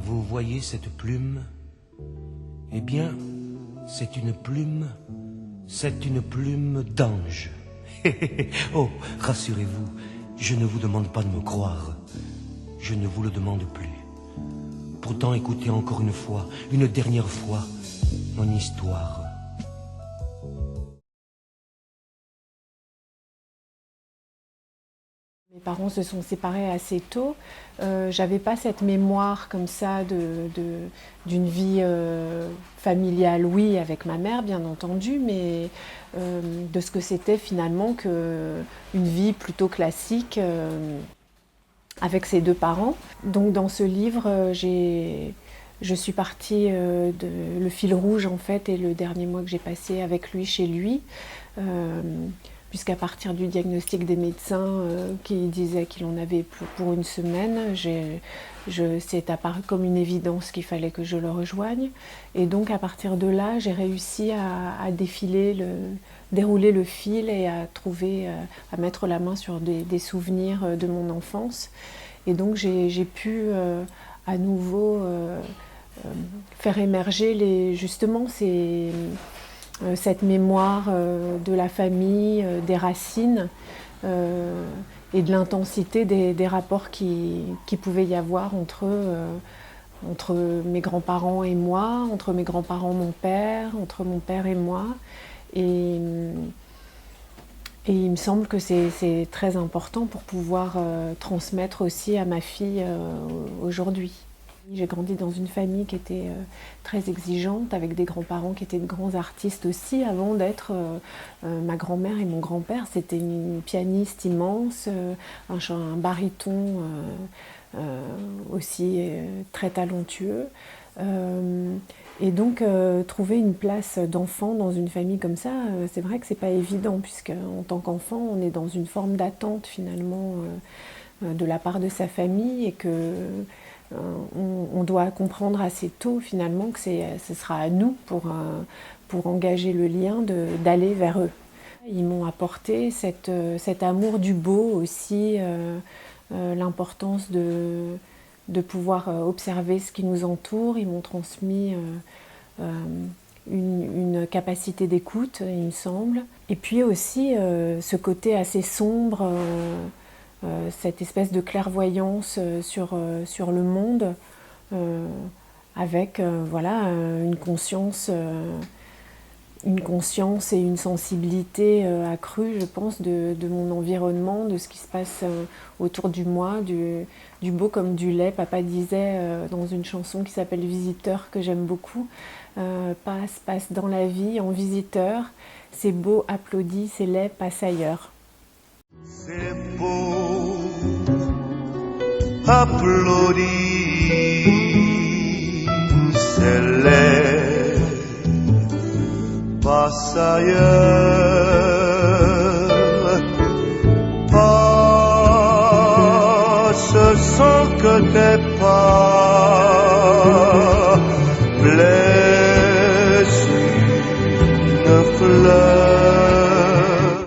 Vous voyez cette plume? Eh bien, c'est une plume d'ange. Oh, rassurez-vous, je ne vous demande pas de me croire. Je ne vous le demande plus. Pourtant, écoutez encore une fois, une dernière fois, mon histoire. Mes parents se sont séparés assez tôt. J'avais pas cette mémoire comme ça d'une vie familiale, oui, avec ma mère, bien entendu, mais de ce que c'était finalement une vie plutôt classique avec ses deux parents. Donc dans ce livre, je suis partie le fil rouge en fait, et le dernier mois que j'ai passé avec lui chez lui. Puisqu'à partir du diagnostic des médecins qui disaient qu'il en avait pour une semaine, c'est apparu comme une évidence qu'il fallait que je le rejoigne. Et donc à partir de là, j'ai réussi à dérouler le fil et à mettre la main sur des souvenirs de mon enfance. Et donc j'ai pu à nouveau faire émerger justement cette mémoire de la famille, des racines et de l'intensité des rapports qui pouvait y avoir entre mes grands-parents et moi, entre mes grands-parents et mon père, entre mon père et moi. Et il me semble que c'est très important pour pouvoir transmettre aussi à ma fille aujourd'hui. J'ai grandi dans une famille qui était très exigeante, avec des grands-parents qui étaient de grands artistes aussi, avant d'être ma grand-mère et mon grand-père. C'était une pianiste immense, un baryton aussi très talentueux. Et donc trouver une place d'enfant dans une famille comme ça, c'est vrai que c'est pas évident, puisque en tant qu'enfant, on est dans une forme d'attente finalement de la part de sa famille, et que on doit comprendre assez tôt finalement que ce sera à nous pour engager le lien d'aller vers eux. Ils m'ont apporté cet amour du beau aussi, l'importance de pouvoir observer ce qui nous entoure. Ils m'ont transmis une capacité d'écoute, il me semble. Et puis aussi ce côté assez sombre, cette espèce de clairvoyance sur le monde, avec voilà, une conscience et une sensibilité accrue, je pense, de mon environnement, de ce qui se passe autour de moi, du beau comme du laid. Papa disait dans une chanson qui s'appelle Visiteur, que j'aime beaucoup, passe dans la vie en visiteur, c'est beau, applaudit, c'est laid, passe ailleurs. C'est beau, applaudis, c'est laid, passe ailleurs, passe sans que tes pas